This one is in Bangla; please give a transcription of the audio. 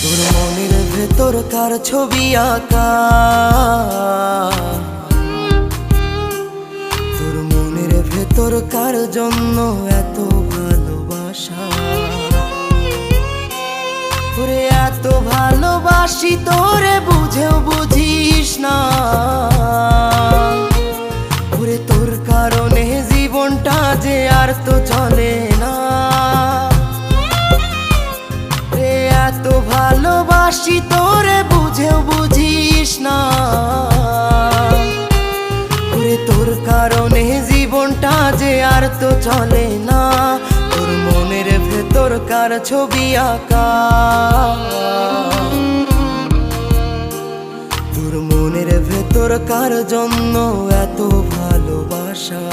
তোর মনের ভেতর কার ছবি আঁকা, তোর মনের ভেতর কার জন্য এত ভালোবাসা। তোরে এত ভালোবাসি তোরে বুঝেও বুঝিস না, ওরে তোর কারণে জীবনটা যে আর তো চলে না। এত ভালোবাসি তোরে বুঝেও বুঝিস না, ওরে তোর কারণে জীবনটা যে আর তো চলে না। তোর মনের ভেতর কার ছবি আঁকা, তোর মনের ভেতর কার জন্য এত ভালোবাসা।